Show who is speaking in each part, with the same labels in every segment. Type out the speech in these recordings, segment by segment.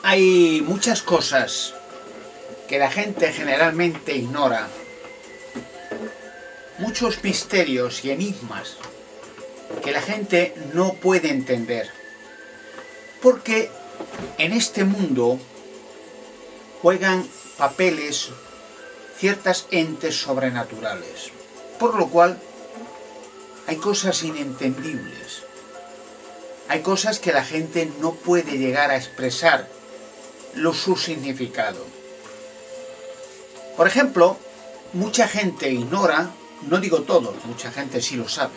Speaker 1: Hay muchas cosas que la gente generalmente ignora, muchos misterios y enigmas que la gente no puede entender, porque en este mundo juegan papeles ciertas entes sobrenaturales, por lo cual hay cosas inentendibles, hay cosas que la gente no puede llegar a expresar su significado. Por ejemplo, mucha gente ignora, no digo todos, mucha gente sí lo sabe,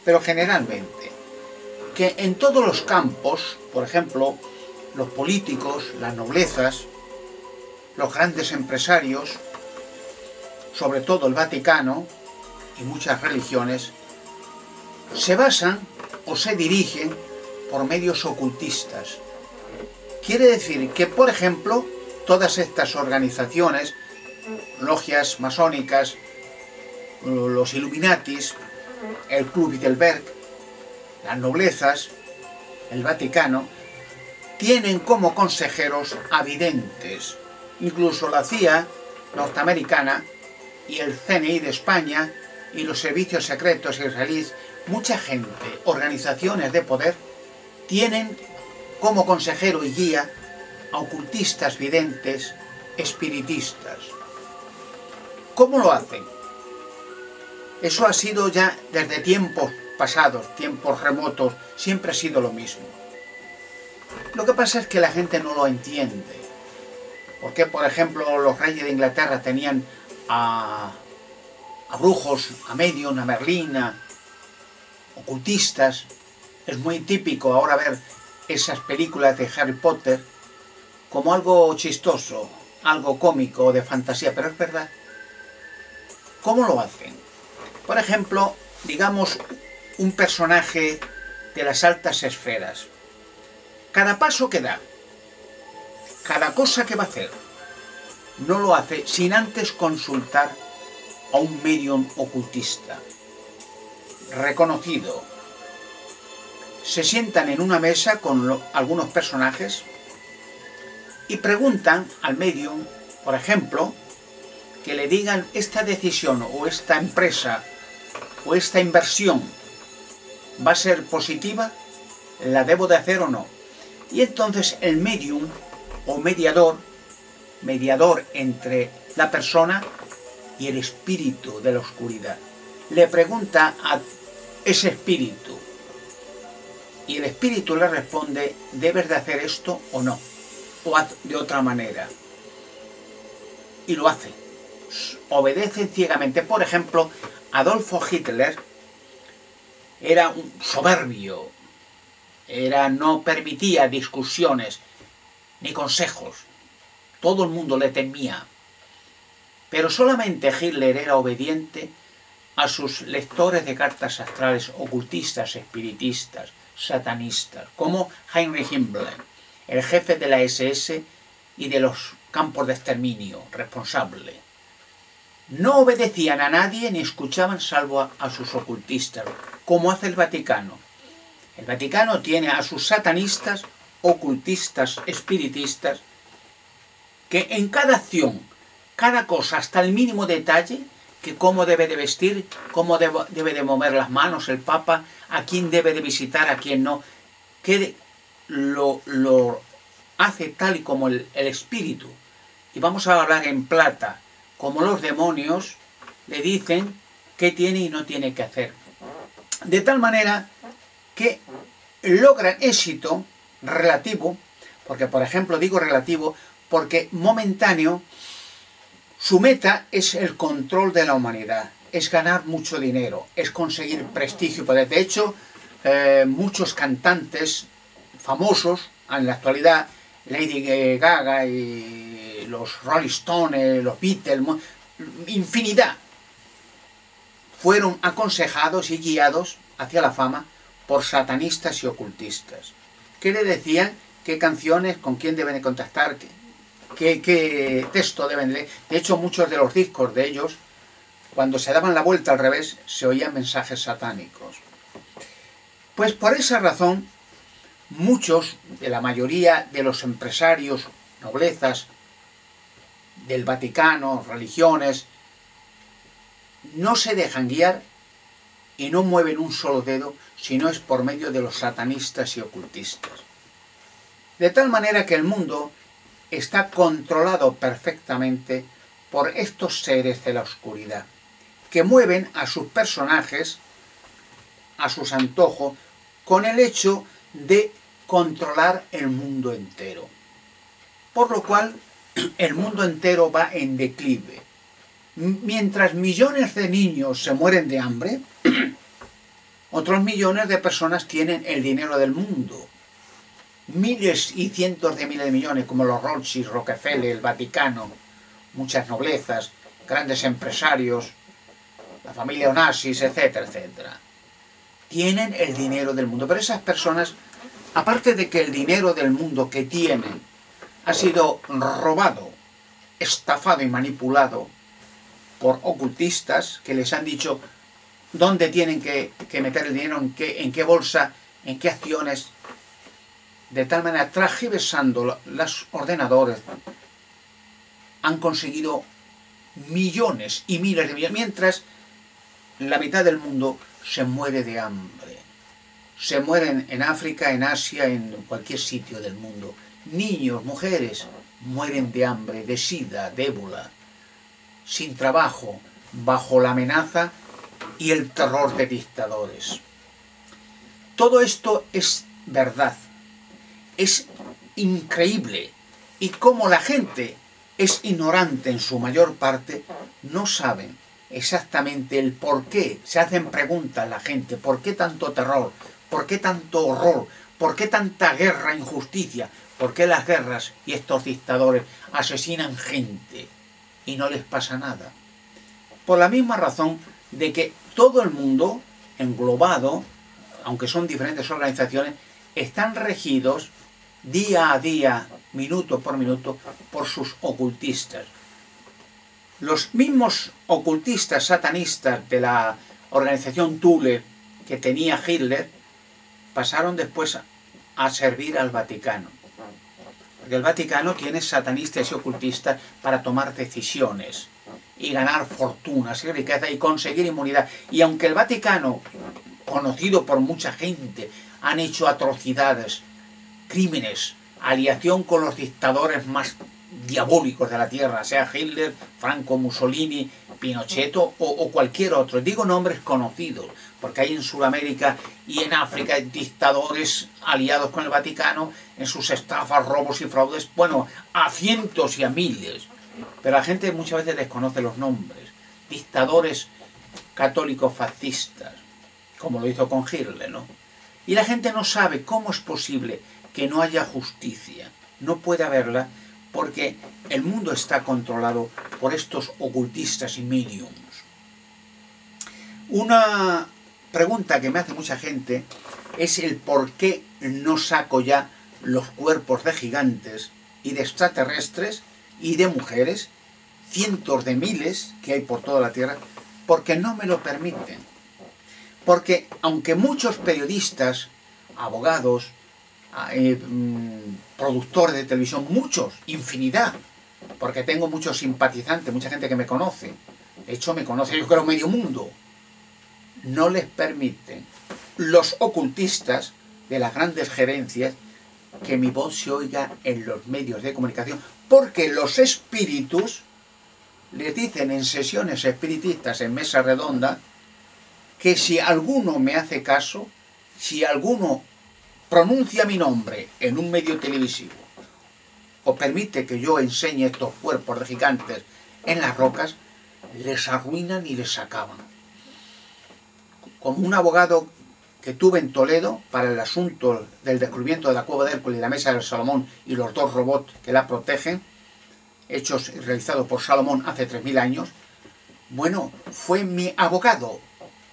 Speaker 1: pero generalmente, que en todos los campos, por ejemplo, los políticos, las noblezas, los grandes empresarios, sobre todo el Vaticano y muchas religiones, se basan o se dirigen por medios ocultistas. Quiere decir que, por ejemplo, todas estas organizaciones, logias masónicas, los Illuminatis, el Club Bilderberg, las noblezas, el Vaticano, tienen como consejeros a videntes. Incluso la CIA norteamericana y el CNI de España y los servicios secretos israelíes, mucha gente, organizaciones de poder, tienen como consejero y guía a ocultistas, videntes, espiritistas. ¿Cómo lo hacen? Eso ha sido ya desde tiempos pasados, tiempos remotos, siempre ha sido lo mismo. Lo que pasa es que la gente no lo entiende. Porque, por ejemplo, los reyes de Inglaterra tenían a brujos, a medium, a Merlín, a ocultistas. Es muy típico ahora ver esas películas de Harry Potter como algo chistoso, algo cómico, de fantasía, pero es verdad. ¿Cómo lo hacen? Por ejemplo, digamos, un personaje de las altas esferas. Cada paso que da, cada cosa que va a hacer, no lo hace sin antes consultar a un medium ocultista reconocido. Se sientan en una mesa con algunos personajes y preguntan al medium, por ejemplo, que le digan esta decisión o esta empresa o esta inversión va a ser positiva, la debo de hacer o no. Y entonces el medium o mediador entre la persona y el espíritu de la oscuridad, le pregunta a ese espíritu y el espíritu le responde: debes de hacer esto o no, o haz de otra manera. Y lo hace. Obedece ciegamente. Por ejemplo, Adolfo Hitler era un soberbio, no permitía discusiones ni consejos. Todo el mundo le temía. Pero solamente Hitler era obediente a sus lectores de cartas astrales, ocultistas, espiritistas, satanistas, como Heinrich Himmler, el jefe de la SS y de los campos de exterminio, responsable. No obedecían a nadie ni escuchaban salvo a sus ocultistas, como hace el Vaticano. El Vaticano tiene a sus satanistas, ocultistas, espiritistas, que en cada acción, cada cosa, hasta el mínimo detalle, que cómo debe de vestir, cómo debe de mover las manos el Papa, a quién debe de visitar, a quién no, que lo hace tal y como el espíritu. Y vamos a hablar en plata, como los demonios le dicen qué tiene y no tiene que hacer. De tal manera que logran éxito relativo, porque por ejemplo digo relativo, porque momentáneo. Su meta es el control de la humanidad, es ganar mucho dinero, es conseguir prestigio. De hecho, muchos cantantes famosos en la actualidad, Lady Gaga y los Rolling Stones, los Beatles, infinidad, fueron aconsejados y guiados hacia la fama por satanistas y ocultistas, que le decían qué canciones, con quién deben de contactar, qué texto deben leer. De hecho, muchos de los discos de ellos, cuando se daban la vuelta al revés, se oían mensajes satánicos. Pues por esa razón, muchos, de la mayoría de los empresarios, noblezas del Vaticano, religiones, no se dejan guiar y no mueven un solo dedo si no es por medio de los satanistas y ocultistas. De tal manera que el mundo está controlado perfectamente por estos seres de la oscuridad, que mueven a sus personajes a sus antojos con el hecho de controlar el mundo entero. Por lo cual, el mundo entero va en declive. Mientras millones de niños se mueren de hambre, otros millones de personas tienen el dinero del mundo. Miles y cientos de miles de millones, como los Rothschild, Rockefeller, el Vaticano, muchas noblezas, grandes empresarios, la familia Onassis, etcétera, etcétera. Tienen el dinero del mundo. Pero esas personas, aparte de que el dinero del mundo que tienen ha sido robado, estafado y manipulado por ocultistas que les han dicho dónde tienen que meter el dinero, en qué bolsa, en qué acciones, de tal manera, transgiversando los ordenadores, han conseguido millones y miles de millones, mientras la mitad del mundo se muere de hambre. Se mueren en África, en Asia, en cualquier sitio del mundo. Niños, mujeres, mueren de hambre, de sida, de ébola, sin trabajo, bajo la amenaza y el terror de dictadores. Todo esto es verdad. Es increíble. Y como la gente es ignorante en su mayor parte, no saben exactamente el por qué. Se hacen preguntas la gente, ¿por qué tanto terror? ¿Por qué tanto horror? ¿Por qué tanta guerra e injusticia? ¿Por qué las guerras y estos dictadores asesinan gente y no les pasa nada? Por la misma razón de que todo el mundo, englobado, aunque son diferentes organizaciones, están regidos día a día, minuto por minuto, por sus ocultistas. Los mismos ocultistas satanistas de la organización Thule que tenía Hitler pasaron después a servir al Vaticano. Porque el Vaticano tiene satanistas y ocultistas para tomar decisiones y ganar fortunas y riqueza y conseguir inmunidad. Y aunque el Vaticano, conocido por mucha gente, han hecho atrocidades, crímenes, aliación con los dictadores más diabólicos de la tierra, sea Hitler, Franco, Mussolini, Pinochet o cualquier otro. Digo nombres conocidos, porque hay en Sudamérica y en África dictadores aliados con el Vaticano en sus estafas, robos y fraudes, bueno, a cientos y a miles. Pero la gente muchas veces desconoce los nombres. Dictadores católicos fascistas, como lo hizo con Hitler, ¿no? Y la gente no sabe cómo es posible que no haya justicia. No puede haberla porque el mundo está controlado por estos ocultistas y mediums. Una pregunta que me hace mucha gente es el por qué no saco ya los cuerpos de gigantes y de extraterrestres y de mujeres, cientos de miles que hay por toda la Tierra, porque no me lo permiten. Porque aunque muchos periodistas, abogados, productores de televisión, muchos, infinidad, porque tengo muchos simpatizantes, mucha gente que me conoce, de hecho me conoce yo creo medio mundo, no les permiten los ocultistas de las grandes gerencias que mi voz se oiga en los medios de comunicación, porque los espíritus les dicen en sesiones espiritistas, en mesa redonda, que si alguno me hace caso, si alguno pronuncia mi nombre en un medio televisivo o permite que yo enseñe estos cuerpos de gigantes en las rocas, les arruinan y les acaban. Como un abogado que tuve en Toledo para el asunto del descubrimiento de la cueva de Hércules y la mesa del Salomón y los dos robots que la protegen, hechos y realizados por Salomón hace 3000 años, bueno, fue mi abogado,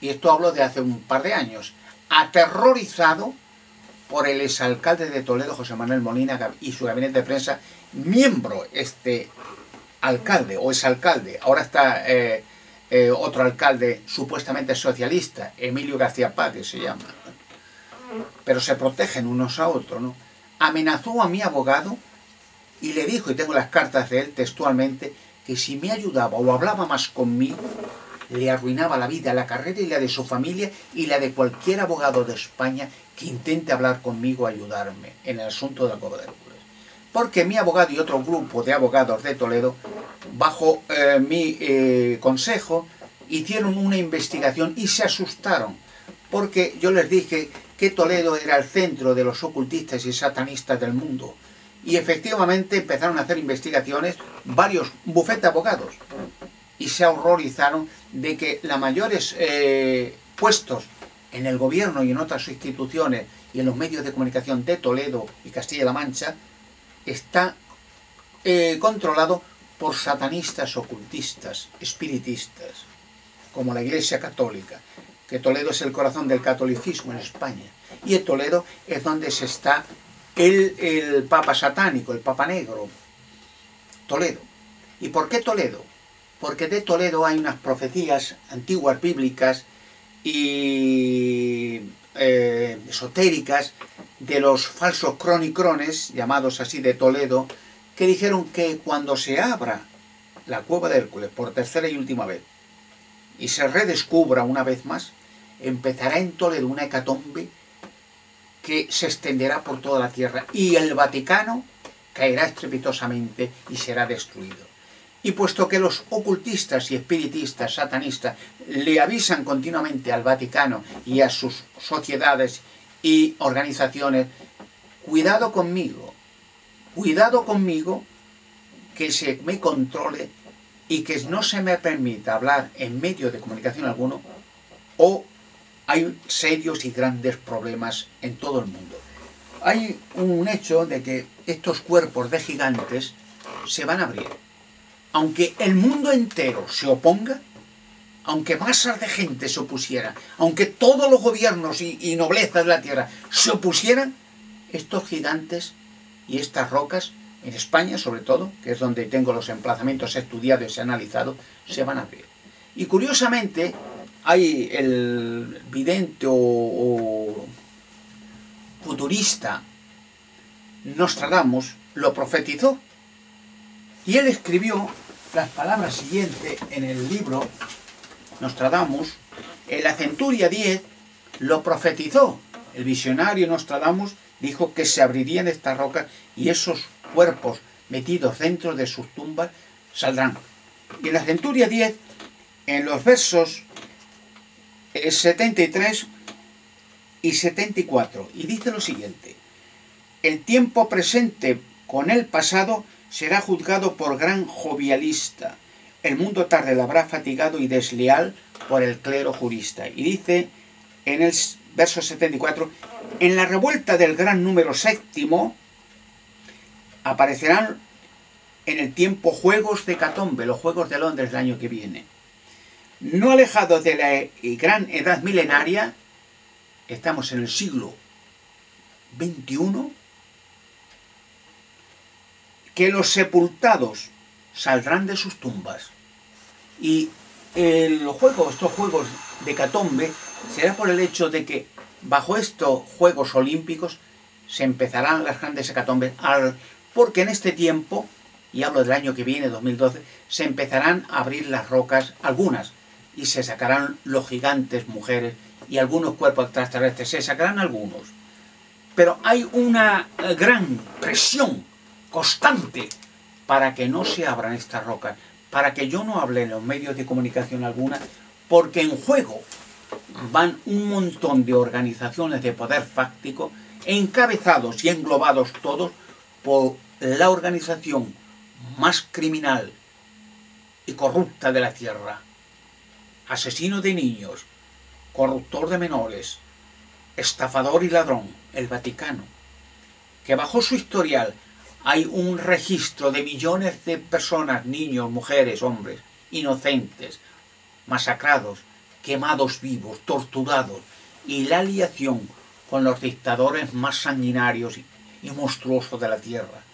Speaker 1: y esto hablo de hace un par de años, aterrorizado por el exalcalde de Toledo, José Manuel Molina, y su gabinete de prensa, miembro este alcalde o exalcalde, ahora está otro alcalde supuestamente socialista, Emilio García Paz, que se llama. pero se protegen unos a otros, ¿no? Amenazó a mi abogado y le dijo, y tengo las cartas de él textualmente, que si me ayudaba o hablaba más conmigo, le arruinaba la vida, la carrera y la de su familia y la de cualquier abogado de España que intente hablar conmigo, ayudarme en el asunto de la Cueva de Hércules. Porque mi abogado y otro grupo de abogados de Toledo, bajo mi consejo, hicieron una investigación y se asustaron, porque yo les dije que Toledo era el centro de los ocultistas y satanistas del mundo. Y efectivamente empezaron a hacer investigaciones varios bufetes de abogados y se horrorizaron de que los mayores puestos en el gobierno y en otras instituciones y en los medios de comunicación de Toledo y Castilla-La Mancha está controlado por satanistas, ocultistas, espiritistas, como la Iglesia Católica, que Toledo es el corazón del catolicismo en España, y en Toledo es donde se está el Papa satánico, el Papa Negro, Toledo. ¿Y por qué Toledo? Porque de Toledo hay unas profecías antiguas bíblicas y esotéricas de los falsos cronicrones, llamados así de Toledo, que dijeron que cuando se abra la Cueva de Hércules por tercera y última vez y se redescubra una vez más, empezará en Toledo una hecatombe que se extenderá por toda la tierra y el Vaticano caerá estrepitosamente y será destruido. Y puesto que los ocultistas y espiritistas, satanistas, le avisan continuamente al Vaticano y a sus sociedades y organizaciones, cuidado conmigo, que se me controle y que no se me permita hablar en medio de comunicación alguno, o hay serios y grandes problemas en todo el mundo. Hay un hecho de que estos cuerpos de gigantes se van a abrir. Aunque el mundo entero se oponga, aunque masas de gente se opusieran, aunque todos los gobiernos y noblezas de la tierra se opusieran, estos gigantes y estas rocas, en España sobre todo, que es donde tengo los emplazamientos estudiados y analizados, se van a abrir. Y curiosamente, hay el vidente o futurista Nostradamus, lo profetizó, y él escribió las palabras siguientes en el libro Nostradamus. En la centuria 10 lo profetizó. El visionario Nostradamus dijo que se abrirían estas rocas y esos cuerpos metidos dentro de sus tumbas saldrán. Y en la centuria 10, en los versos 73 y 74, y dice lo siguiente: el tiempo presente con el pasado será juzgado por gran jovialista. El mundo tarde lo habrá fatigado y desleal por el clero jurista. Y dice en el verso 74, en la revuelta del gran número séptimo aparecerán en el tiempo juegos de hecatombe, los Juegos de Londres del año que viene. No alejados de la gran edad milenaria, estamos en el siglo XXI, que los sepultados saldrán de sus tumbas. Y estos juegos de hecatombe será por el hecho de que bajo estos Juegos Olímpicos se empezarán las grandes hecatombes, porque en este tiempo, y hablo del año que viene, 2012, se empezarán a abrir las rocas, algunas, y se sacarán los gigantes, mujeres, y algunos cuerpos extraterrestres, se sacarán algunos. Pero hay una gran presión constante para que no se abran estas rocas, para que yo no hable en los medios de comunicación alguna, porque en juego van un montón de organizaciones de poder fáctico, encabezados y englobados todos por la organización más criminal y corrupta de la tierra, asesino de niños, corruptor de menores, estafador y ladrón, el Vaticano, que bajo su historial hay un registro de millones de personas, niños, mujeres, hombres, inocentes, masacrados, quemados vivos, torturados, y la aliación con los dictadores más sanguinarios y monstruosos de la tierra.